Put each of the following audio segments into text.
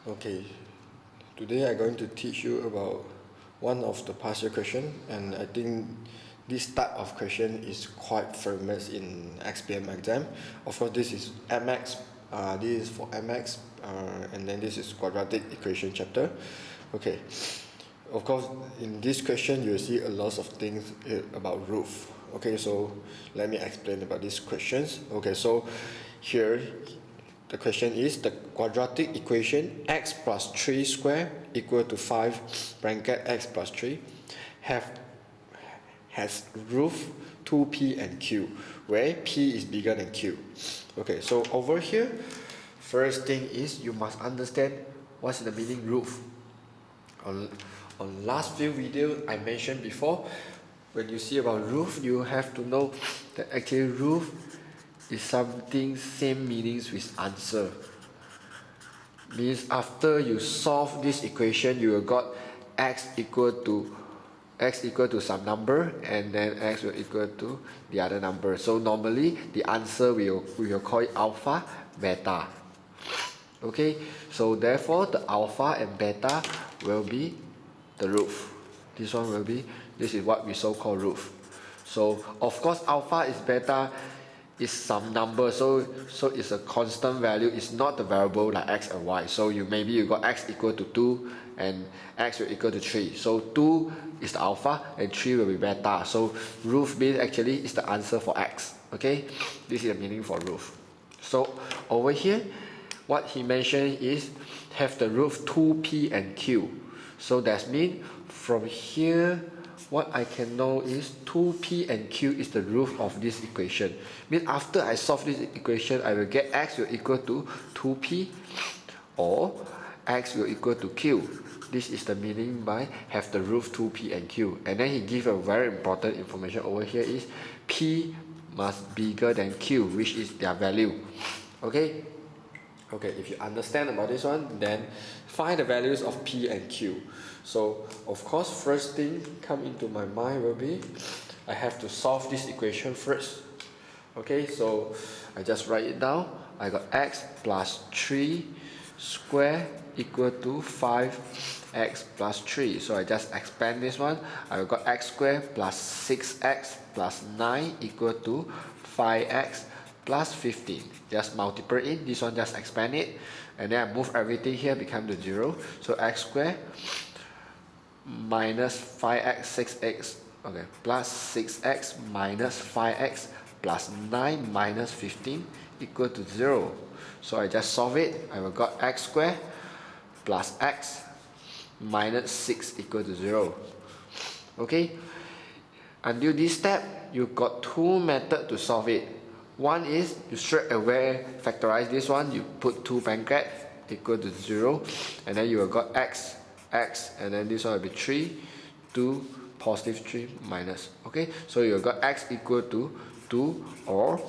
Okay, today I'm going to teach you about one of the past year question, and I think this type of question is quite famous in SPM exam. Of course, this is mx, this is for mx, and then this is quadratic equation chapter. Okay, of course, in this question you'll see a lot of things about roof. Okay, so let me explain about these questions. Okay, so here the question is the quadratic equation x plus 3 square equal to 5 bracket x plus 3 has roof 2p and q, where p is bigger than q. Okay, so over here, first thing is you must understand what's the meaning roof. On last few videos I mentioned before, when you see about roof, you have to know that actually roof is something same meanings with answer. Means after you solve this equation, you will got x equal to some number, and then x will equal to the other number. So normally the answer we will call it alpha, beta. Okay, so therefore the alpha and beta will be the roof. This is what we so call roof. So of course alpha is beta is some number, so it's a constant value. It's not the variable like x and y. So maybe you got x equal to 2 and x will equal to 3. So 2 is the alpha and 3 will be beta. So roof means actually is the answer for x. Okay, this is the meaning for roof. So over here, what he mentioned is have the roof 2p and q. So that means from here, what I can know is 2p and q is the roof of this equation. Means after I solve this equation, I will get x will equal to 2p or x will equal to q. This is the meaning by have the roof 2p and q. And then he give a very important information over here is p must bigger than q, which is their value. Okay, if you understand about this one, then find the values of p and q. So of course, first thing come into my mind will be I have to solve this equation first. Okay, so I just write it down. I got x plus 3 square equal to 5x plus 3. So I just expand this one. I got x squared plus 6x plus 9 equal to 5x plus 15. Just multiply it. This one just expand it, and then I move everything here become the 0. So x squared minus 5x 6x, okay, plus 6x minus 5x plus 9 minus 15 equal to 0. So I just solve it. I will got x squared plus x minus 6 equal to 0. Okay, until this step you got two methods to solve it. One is you straight away factorize this one. You put 2 bracket equal to 0, and then you will got x, and then this one will be 3, 2, positive 3 minus. Okay, so you got x equal to 2 or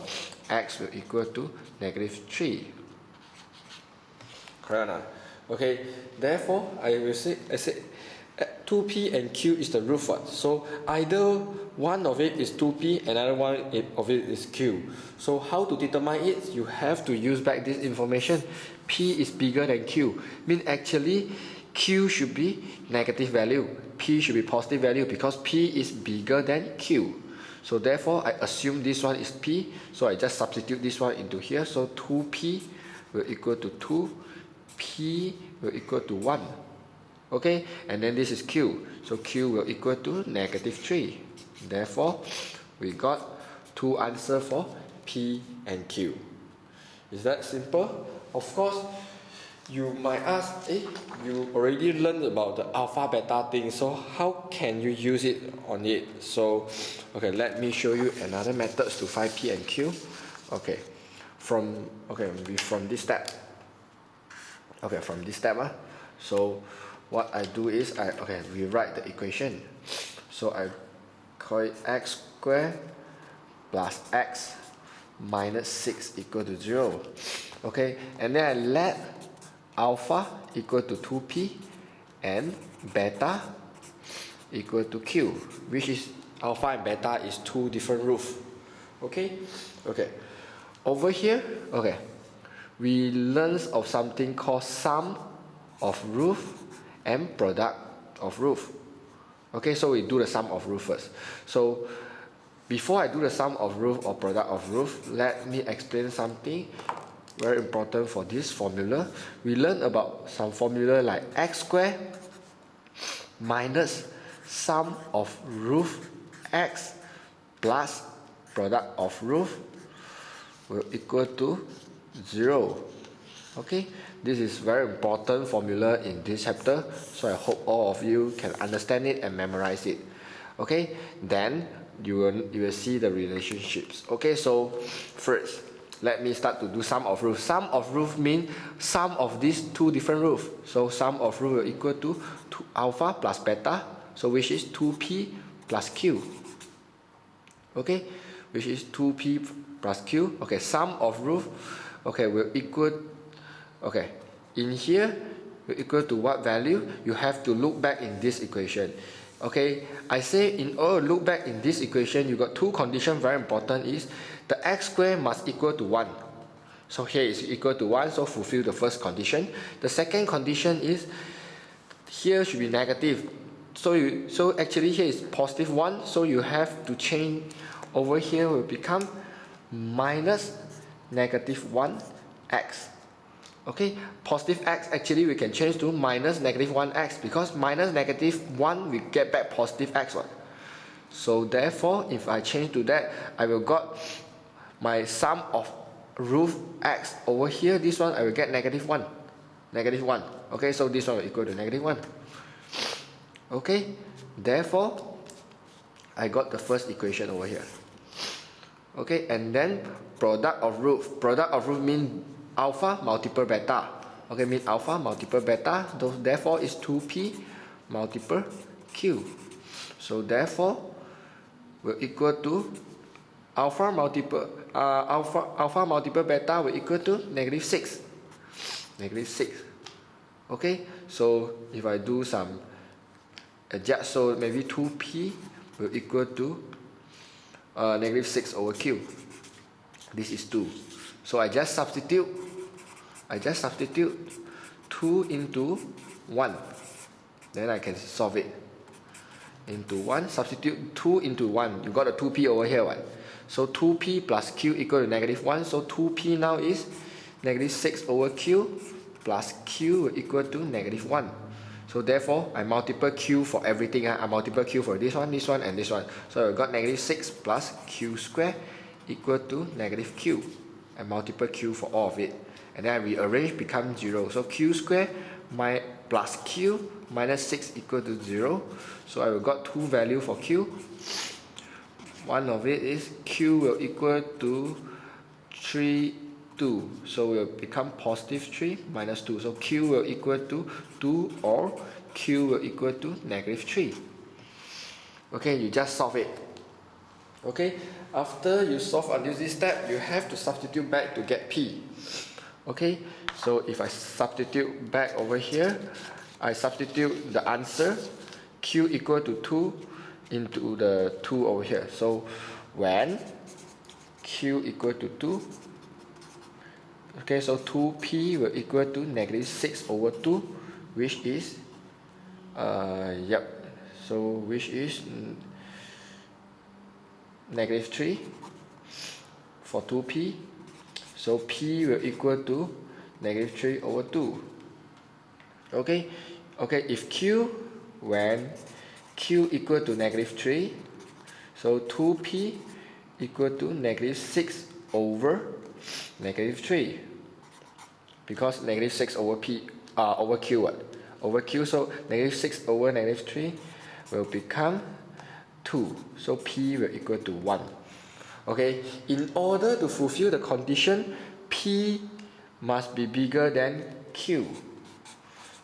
x will equal to negative 3. Correct or not? Okay, therefore I say 2p and q is the roof one. So either one of it is 2p, another one of it is q. So how to determine it? You have to use back this information. P is bigger than q. Mean actually q should be negative value, p should be positive value, because p is bigger than q. So therefore I assume this one is p, so I just substitute this one into here. So 2p will equal to 2, p will equal to 1. Okay, and then this is q, so q will equal to negative 3. Therefore we got two answers for p and q. Is that simple? Of course, you might ask, you already learned about the alpha beta thing, so how can you use it on it? So okay, let me show you another methods to find p and q. Okay, from this step. Okay, from this step, so what I do is I rewrite the equation. So I call it x squared plus x minus 6 equal to 0. Okay, and then I let alpha equal to 2p and beta equal to q, which is alpha and beta is two different roofs. Okay, over here, we learn of something called sum of roof and product of roof. Okay, so we do the sum of roof first. So before I do the sum of roof or product of roof, let me explain something very important for this formula. We learned about some formula like x squared minus sum of roof x plus product of roof will equal to 0. Okay, this is very important formula in this chapter, so I hope all of you can understand it and memorize it. Okay, then you will see the relationships. Okay, so first let me start to do sum of roof. Sum of roof means sum of these two different roofs. So sum of roof will equal to 2 alpha plus beta, so which is 2p plus q. Okay, which is 2p plus q. Okay, sum of roof, okay, will equal, okay, in here will equal to what value? You have to look back in this equation. Okay, I say in order to look back in this equation, you got two conditions very important is the x squared must equal to 1. So here is equal to 1, so fulfill the first condition. The second condition is here should be negative. So actually here is positive 1, so you have to change over here will become minus negative 1x. Okay, positive x actually we can change to minus negative 1x because minus negative 1 we get back positive x one. So therefore if I change to that, I will got my sum of roof x over here, this one I will get negative 1. Negative 1. Okay, so this one will equal to negative 1. Okay, therefore I got the first equation over here. Okay, and then product of roof. Product of roof means alpha multiple beta. Okay, mean alpha multiple beta. Therefore, is 2p multiple q. So therefore, will equal to alpha multiple beta will equal to negative 6. Negative 6. Okay, so if I do some adjust, so maybe 2p will equal to negative 6 over q. This is 2. So I just substitute 2 into 1. Then I can solve it. Into 1, substitute 2 into 1. You got a 2p over here, right? So 2p plus q equal to negative 1. So 2p now is negative 6 over q plus q will equal to negative 1. So therefore, I multiply q for everything. I multiply q for this one, and this one. So I got negative 6 plus q squared equal to negative q. I multiply q for all of it. And then I rearrange become 0. So q squared plus q minus 6 equal to 0. So I will got two values for q. One of it is q will equal to 3, 2. So will become positive 3 minus 2. So q will equal to 2 or q will equal to negative 3. Okay, you just solve it. Okay, after you solve until this step, you have to substitute back to get p. Okay, so if I substitute back over here, I substitute the answer q equal to 2 into the 2 over here. So when q equal to 2, okay, so 2p will equal to negative 6 over 2, which is which is negative 3 for 2p. So p will equal to negative 3 over 2. Okay, if when q equal to negative 3, so 2p equal to negative 6 over negative 3. Because negative 6 over p over q, what? Over q, so negative 6 over negative 3 will become 2. So p will equal to 1. Okay, in order to fulfill the condition, p must be bigger than q.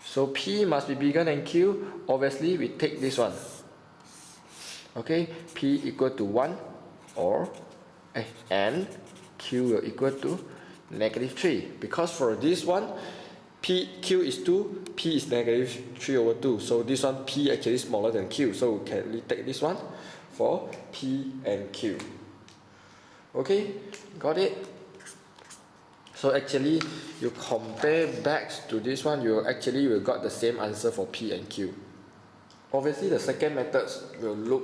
So p must be bigger than q. Obviously, we take this one. Okay, p equal to 1 or and q will equal to negative 3. Because for this one, q is 2, p is negative 3 over 2. So this one, p actually smaller than q. So we can take this one for p and q. Okay, got it? So actually, you compare back to this one, you actually will got the same answer for P and Q. Obviously, the second methods will look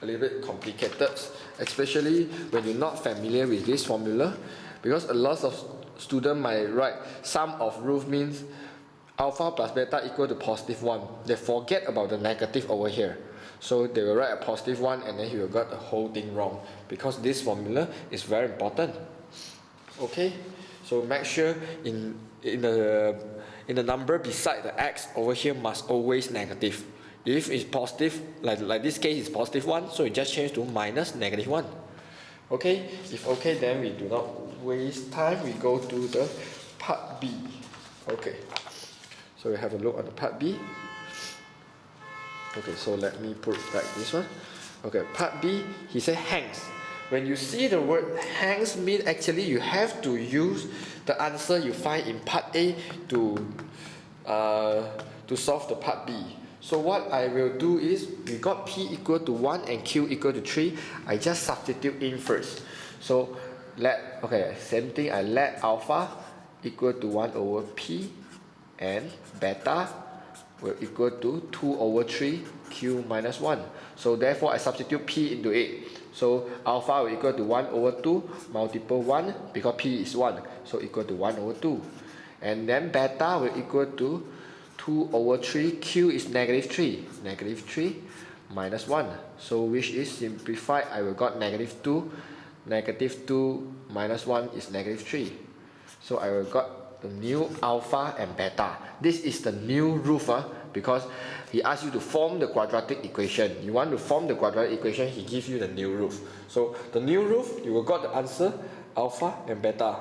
a little bit complicated, especially when you're not familiar with this formula, because a lot of students might write sum of roof means alpha plus beta equal to +1. They forget about the negative over here. So they will write a +1 and then he will get the whole thing wrong, because this formula is very important. Okay, so make sure in the number beside the x over here must always negative. If it's positive, like this case is +1, so you just change to minus -1. Okay, if okay, then we do not waste time, we go to the part B. Okay, so we have a look at the part B. Okay, so let me put back this one. Okay, part B, he said hangs. When you see the word hangs, mean actually you have to use the answer you find in part A to solve the part B. So what I will do is, we got P equal to 1 and Q equal to 3. I just substitute in first. So same thing, I let alpha equal to 1 over P and beta will equal to 2 over 3 Q minus 1. So therefore I substitute P into it. So alpha will equal to 1 over 2 multiple 1, because P is 1, so equal to 1 over 2. And then beta will equal to 2 over 3, Q is -3, -3 minus 1. So which is simplified, I will got -2, -2 minus 1 is -3. So I will got the new alpha and beta. This is the new roof, because he asks you to form the quadratic equation. You want to form the quadratic equation, he gives you the new roof. So the new roof, you will got the answer alpha and beta.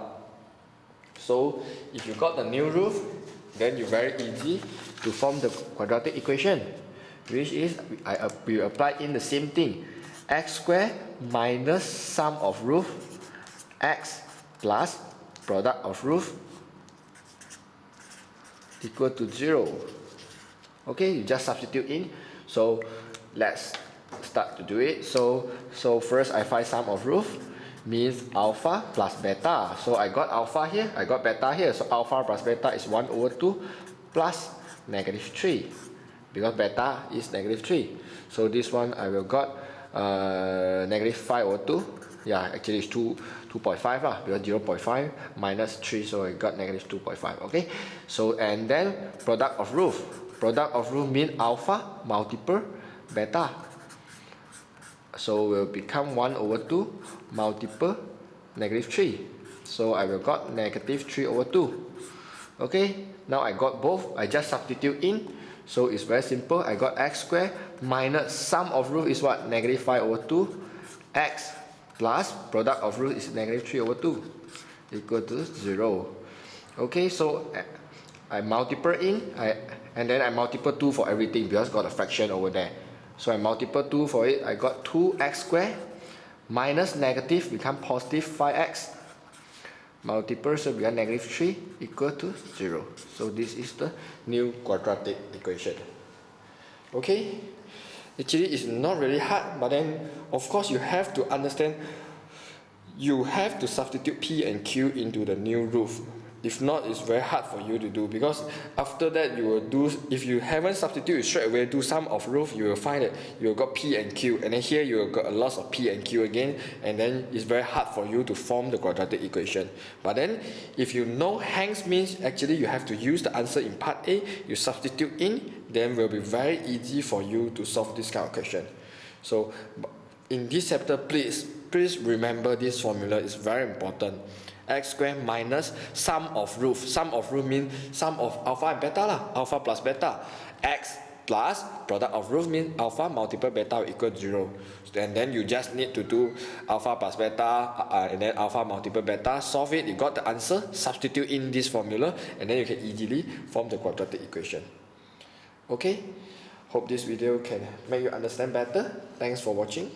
So if you got the new roof, then you're very easy to form the quadratic equation, which is we apply in the same thing. X squared minus sum of roof x plus product of roof equal to 0. Okay, you just substitute in. So let's start to do it. So first I find sum of roof, means alpha plus beta. So I got alpha here, I got beta here. So alpha plus beta is 1 over 2 plus -3, because beta is -3. So this one I will got -5 over 2. Yeah, actually it's 2.5 because 0.5 minus 3, so I got -2.5. Okay, so and then product of roof. Product of roof means alpha multiple beta. So will become 1 over 2 multiple -3. So I will got -3 over 2. Okay, now I got both, I just substitute in. So it's very simple, I got x squared minus sum of roof is what? -5 over 2. X plus product of roof is -3 over 2 equal to 0. Okay, so I multiply in, and then I multiply 2 for everything because got a fraction over there. So I multiply 2 for it, I got 2x squared minus negative become positive 5x. Multiple, so we got -3 equal to 0. So this is the new quadratic equation. Okay, actually it's not really hard, but then of course you have to understand, you have to substitute P and Q into the new roof. If not, it's very hard for you to do, because after that you will do, if you haven't substituted straight away do sum of roof, you will find that you will got P and Q, and then here you will got a lot of P and Q again, and then it's very hard for you to form the quadratic equation. But then if you know hangs means actually you have to use the answer in part A, you substitute in, then will be very easy for you to solve this kind of question. So in this chapter, please remember this formula is very important. X squared minus sum of roof. Sum of roof means sum of alpha and beta alpha plus beta. X plus product of roof means alpha multiple beta will equal 0. And then you just need to do alpha plus beta and then alpha multiple beta, solve it, you got the answer, substitute in this formula, and then you can easily form the quadratic equation. Okay, hope this video can make you understand better. Thanks for watching.